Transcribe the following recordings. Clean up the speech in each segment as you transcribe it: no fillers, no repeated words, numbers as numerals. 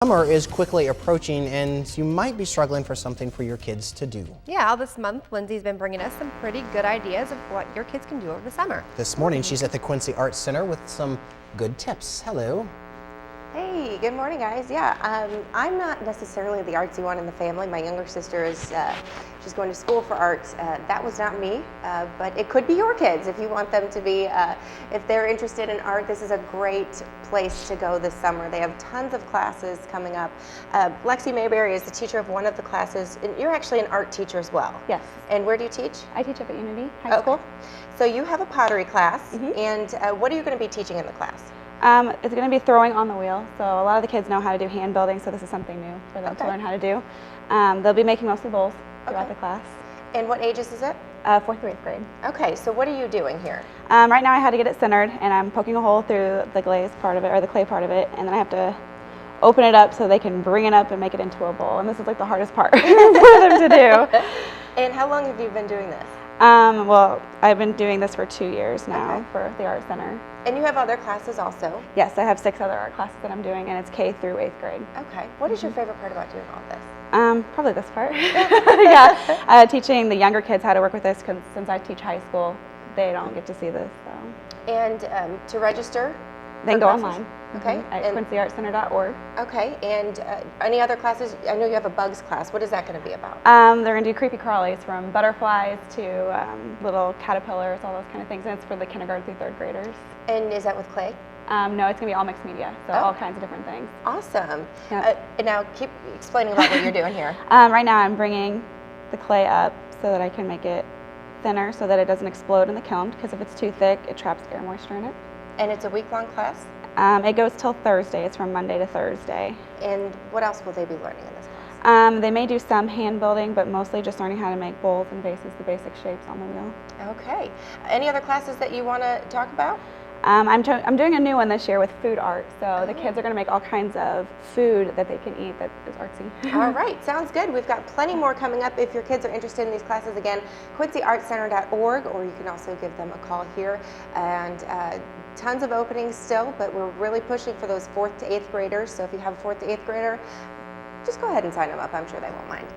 Summer is quickly approaching, and you might be struggling for something for your kids to do. Yeah, all this month, Lindsey's been bringing us some pretty good ideas of what your kids can do over the summer. This morning, she's at the Quincy Arts Center with some good tips. Hello. Hey, good morning, guys. Yeah, I'm not necessarily the artsy one in the family. My younger sister is, she's going to school for arts. That was not me, but it could be your kids if you want them to be, if they're interested in art. This is a great place to go this summer. They have tons of classes coming up. Lexi Mayberry is the teacher of one of the classes, and you're actually an art teacher as well. Yes. And where do you teach? I teach up at Unity High School. So you have a pottery class, and what are you going to be teaching in the class? It's going to be throwing on the wheel, so a lot of the kids know how to do hand building, so this is something new for them to learn how to do. They'll be making mostly bowls throughout the class. And what ages is it? 4th through 8th grade. Okay, so what are you doing here? Right now I had to get it centered, and I'm poking a hole through the glaze part of it, or the clay part of it, and then I have to open it up so they can bring it up and make it into a bowl, and this is like the hardest part for them to do. And how long have you been doing this? Well, I've been doing this for 2 years now for the Art Center. And you have other classes also? Yes, I have 6 other art classes that I'm doing, and it's K through 8th grade. Okay. What is your favorite part about doing all this? Probably this part. Yeah, teaching the younger kids how to work with this, because since I teach high school, they don't get to see this. So. And to register? They can go online. Okay. At quincyartcenter.org. Okay. And any other classes? I know you have a bugs class. What is that going to be about? They're going to do creepy crawlies, from butterflies to little caterpillars, all those kind of things. And it's for the kindergarten through 3rd graders. And is that with clay? No, it's going to be all mixed media, so all kinds of different things. Awesome. Yep. And now keep explaining about what you're doing here. Right now I'm bringing the clay up so that I can make it thinner so that it doesn't explode in the kiln, because if it's too thick, it traps air moisture in it. And it's a week-long class? It goes till Thursday. It's from Monday to Thursday. And what else will they be learning in this class? They may do some hand building, but mostly just learning how to make bowls and vases, the basic shapes on the wheel. Okay. Any other classes that you want to talk about? I'm doing a new one this year with food art. So the kids are going to make all kinds of food that they can eat that is artsy. All right, sounds good. We've got plenty more coming up. If your kids are interested in these classes, again, quincyartscenter.org, or you can also give them a call here. And tons of openings still, but we're really pushing for those 4th to 8th graders. So if you have a 4th to 8th grader, just go ahead and sign them up. I'm sure they won't mind.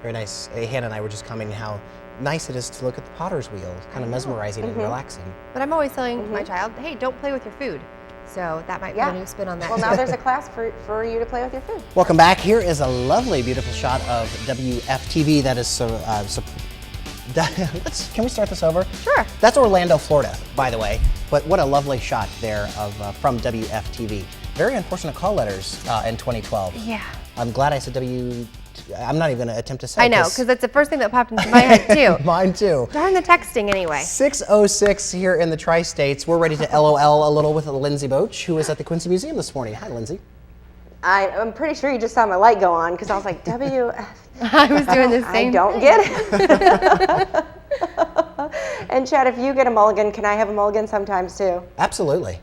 Very nice. Hannah and I were just commenting how nice it is to look at the potter's wheel, kind of mesmerizing and relaxing. But I'm always telling my child, hey, don't play with your food. So that might be a new spin on that. Well, now there's a class for you to play with your food. Welcome back. Here is a lovely, beautiful shot of WFTV. That is can we start this over? Sure. That's Orlando, Florida, by the way. But what a lovely shot there of from WFTV. Very unfortunate call letters in 2012. Yeah. I'm glad I said I'm not even going to attempt to say it. I know, because that's the first thing that popped into my head, too. Mine, too. Darn the texting, anyway. 6:06 here in the Tri-States. We're ready to LOL a little with Lindsey Boetsch, who is at the Quincy Museum this morning. Hi, Lindsey. I'm pretty sure you just saw my light go on, because I was like, WF. I was doing the same I don't get it. And Chad, if you get a mulligan, can I have a mulligan sometimes, too? Absolutely.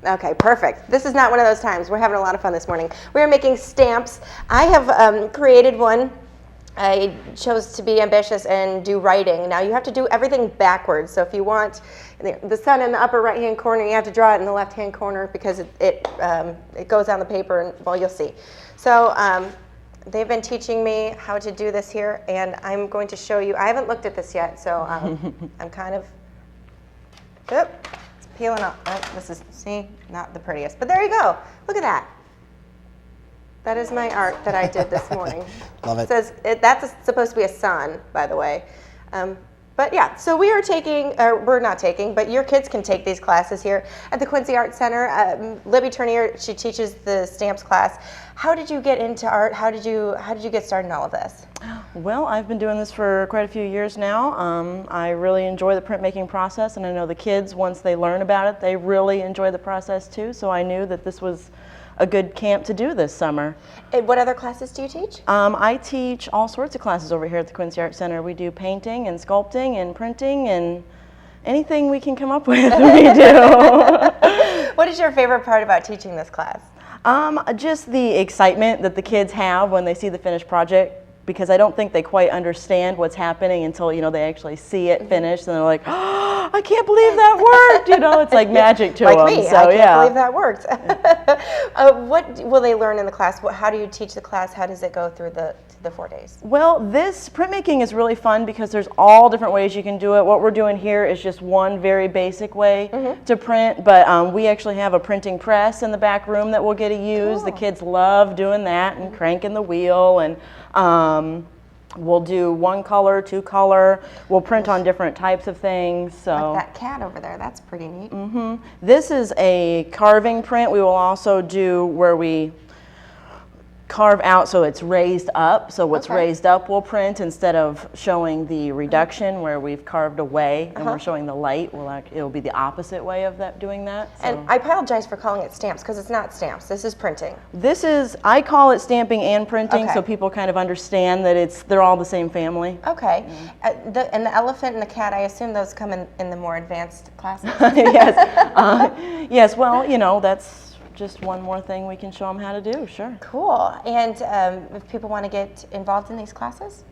Okay, perfect. This is not one of those times. We're having a lot of fun this morning. We're making stamps. I have created one. I chose to be ambitious and do writing. Now you have to do everything backwards. So if you want the sun in the upper right-hand corner, you have to draw it in the left-hand corner, because it goes on the paper, and well, you'll see. So they've been teaching me how to do this here, and I'm going to show you. I haven't looked at this yet, so I'm kind of. Peeling off. This is, see, not the prettiest, but there you go. Look at that. That is my art that I did this morning. Love it. That's supposed to be a sun, by the way. But yeah, so we are taking, or we're not taking, but your kids can take these classes here at the Quincy Arts Center. Libby Turnier, she teaches the stamps class. How did you get into art? How did you get started in all of this? Well, I've been doing this for quite a few years now. I really enjoy the printmaking process, and I know the kids, once they learn about it, they really enjoy the process too. So I knew that this was a good camp to do this summer. And what other classes do you teach? I teach all sorts of classes over here at the Quincy Arts Center. We do painting and sculpting and printing and anything we can come up with, we do. What is your favorite part about teaching this class? Just the excitement that the kids have when they see the finished project. because I don't think they quite understand what's happening until, you know, they actually see it finished, and they're like, oh, I can't believe that worked. You know, it's like magic to like them. me, So, I can't yeah. believe that worked. What will they learn in the class? How do you teach the class? How does it go through the 4 days? Well, this printmaking is really fun because there's all different ways you can do it. What we're doing here is just one very basic way to print, but we actually have a printing press in the back room that we'll get to use. Cool. The kids love doing that and cranking the wheel, and we'll do 1 color, 2 color. We'll print on different types of things. So Like that cat over there, that's pretty neat. this is a carving print. We will also do where we carve out so it's raised up. So what's raised up we'll print instead of showing the reduction where we've carved away and we're showing the light. It'll be the opposite way of doing that. So. And I apologize for calling it stamps because it's not stamps. This is printing. I call it stamping and printing, Okay. so people kind of understand that they're all the same family. Okay. And the elephant and the cat, I assume those come in the more advanced classes? Yes. Yes, well, you know, that's just one more thing we can show them how to do, sure. Cool. And if people want to get involved in these classes?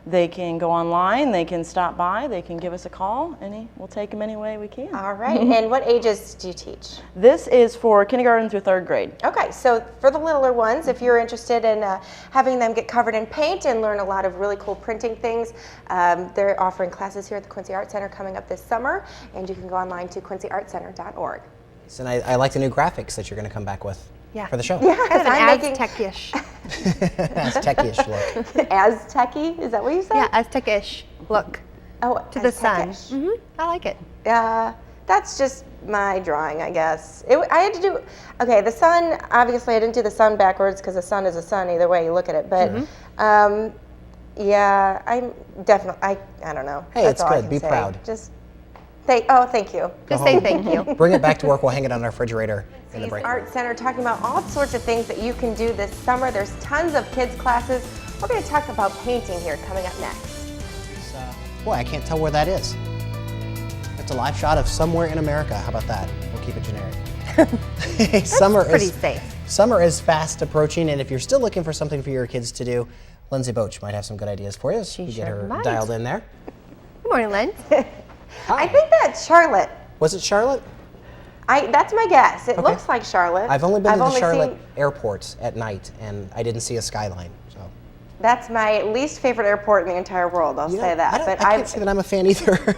They can go online, they can stop by, they can give us a call, we'll take them any way we can. All right. And what ages do you teach? This is for kindergarten through 3rd grade. Okay, so for the littler ones, if you're interested in having them get covered in paint and learn a lot of really cool printing things, they're offering classes here at the Quincy Arts Center coming up this summer, and you can go online to quincyartscenter.org. And I like the new graphics that you're going to come back with for the show. Yeah, Kind of an I'm making Aztec-ish. Aztec-ish look. Aztec-y, is that what you said? Yeah, Aztec-ish look Oh, to the sun. Aztec-ish. I like it. That's just my drawing, I guess. I had to do, okay, the sun, obviously I didn't do the sun backwards because the sun is a sun either way you look at it, but yeah, I'm definitely, I don't know. Hey, That's it's all I good. can Be say. proud. Just, thank you. Just say thank you. Bring it back to work. We'll hang it on our refrigerator in the break. Art Center talking about all sorts of things that you can do this summer. There's tons of kids classes. We're going to talk about painting here coming up next. Boy, I can't tell where that is. It's a live shot of somewhere in America. How about that? We'll keep it generic. Pretty safe. Summer is fast approaching, and if you're still looking for something for your kids to do, Lindsey Boetsch might have some good ideas for you. She We sure get her might. dialed in there. Good morning, Lynn. I think that's Charlotte. Was it Charlotte? That's my guess. It Okay. looks like Charlotte. I've only been to the Charlotte seen- airport at night, and I didn't see a skyline. So That's my least favorite airport in the entire world. I'll say that. I can't say that I'm a fan either.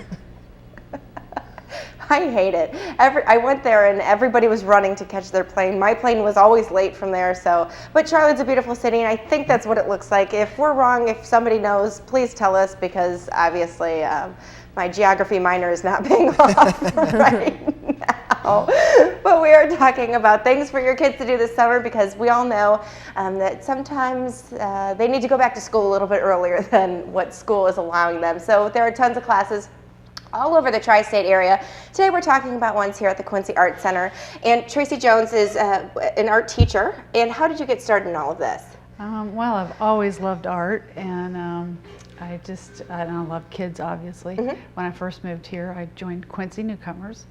I hate it. I went there and everybody was running to catch their plane. My plane was always late from there. But Charlotte's a beautiful city, and I think that's what it looks like. If we're wrong, if somebody knows, please tell us, because obviously my geography minor is not paying off right now. But we are talking about things for your kids to do this summer, because we all know that sometimes they need to go back to school a little bit earlier than what school is allowing them. So there are tons of classes all over the tri-state area. Today we're talking about ones here at the Quincy Arts Center. And Tracy Jones is an art teacher. And how did you get started in all of this? Well, I've always loved art, and I love kids, obviously. When I first moved here, I joined Quincy Newcomers,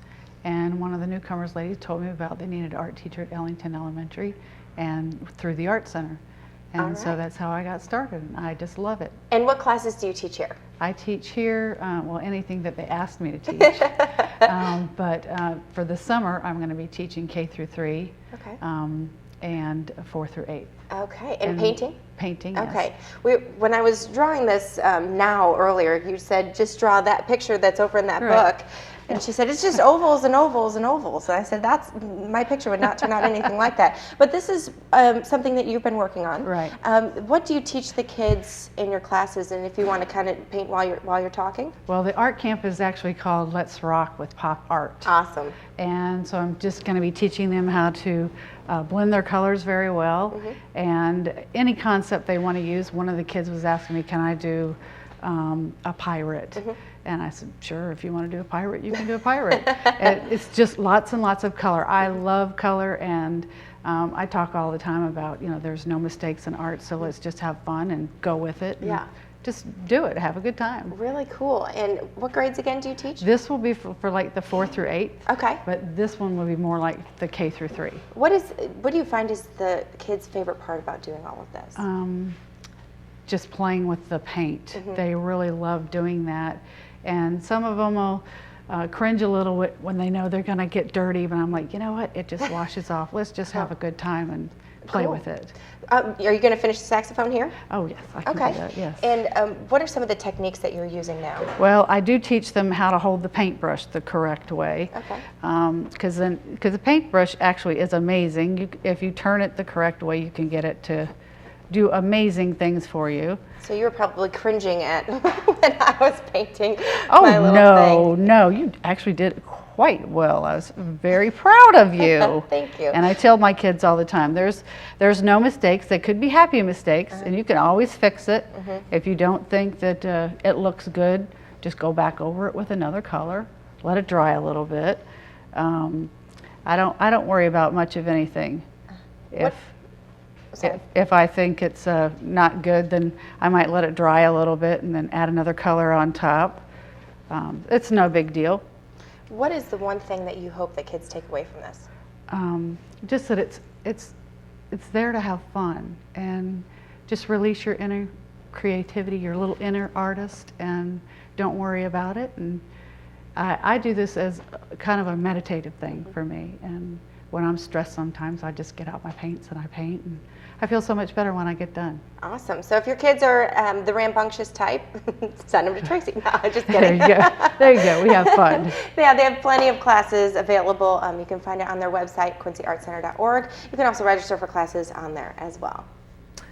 and one of the newcomers ladies told me about they needed an art teacher at Ellington Elementary and through the Art Center. And so that's how I got started, and I just love it. And what classes do you teach here? I teach here, well, anything that they asked me to teach. But for the summer, I'm going to be teaching K through 3 and 4 through 8. Okay, and painting? Painting, yes. Okay. When I was drawing this earlier, you said just draw that picture that's over in that book. And she said, it's just ovals and ovals and ovals. And I said, my picture would not turn out anything like that. But this is something that you've been working on. Right. What do you teach the kids in your classes, and if you want to kind of paint while you're talking? Well, the art camp is actually called Let's Rock with Pop Art. Awesome. And so I'm just going to be teaching them how to blend their colors very well. And any concept they want to use. One of the kids was asking me, can I do a pirate? And I said, sure, if you want to do a pirate, you can do a pirate. It's just lots and lots of color. I love color, and I talk all the time about, there's no mistakes in art, so let's just have fun and go with it. Yeah. Just do it, have a good time. Really cool. And what grades again do you teach? This will be for like the 4 through 8. Okay. But this one will be more like the K through 3. What do you find is the kids' favorite part about doing all of this? just playing with the paint. They really love doing that. And some of them will cringe a little bit when they know they're going to get dirty, but I'm like, you know what, it just washes off. Let's just have a good time and play with it. Are you going to finish the saxophone here? Oh yes, I can do that, yes. And what are some of the techniques that you're using now? Well, I do teach them how to hold the paintbrush the correct way. Okay. Because the paintbrush actually is amazing. If you turn it the correct way, you can get it to do amazing things for you. So you were probably cringing at when I was painting Oh my little no, thing. no, you actually did quite well. I was very proud of you. Thank you. And I tell my kids all the time, there's no mistakes. They could be happy mistakes, and you can always fix it. If you don't think that it looks good, just go back over it with another color. Let it dry a little bit. I don't worry about much of anything. If I think it's not good, then I might let it dry a little bit and then add another color on top. It's no big deal. What is the one thing that you hope that kids take away from this? Just that it's there to have fun and just release your inner creativity, your little inner artist, and don't worry about it. And I do this as kind of a meditative thing for me. And when I'm stressed sometimes, I just get out my paints and I paint, and I feel so much better when I get done. Awesome. So if your kids are the rambunctious type, send them to Tracy. No, just There kidding. you go. There you go. We have fun. Yeah, they have plenty of classes available. You can find it on their website, quincyartscenter.org. You can also register for classes on there as well.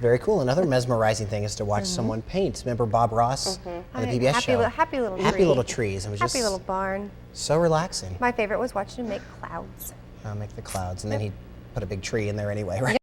Very cool. Another mesmerizing thing is to watch someone paint. Remember Bob Ross on the PBS show? Happy little tree. Happy little trees. It was Happy just little barn. so relaxing. My favorite was watching him make clouds. Make the clouds, and then he'd put a big tree in there anyway, right?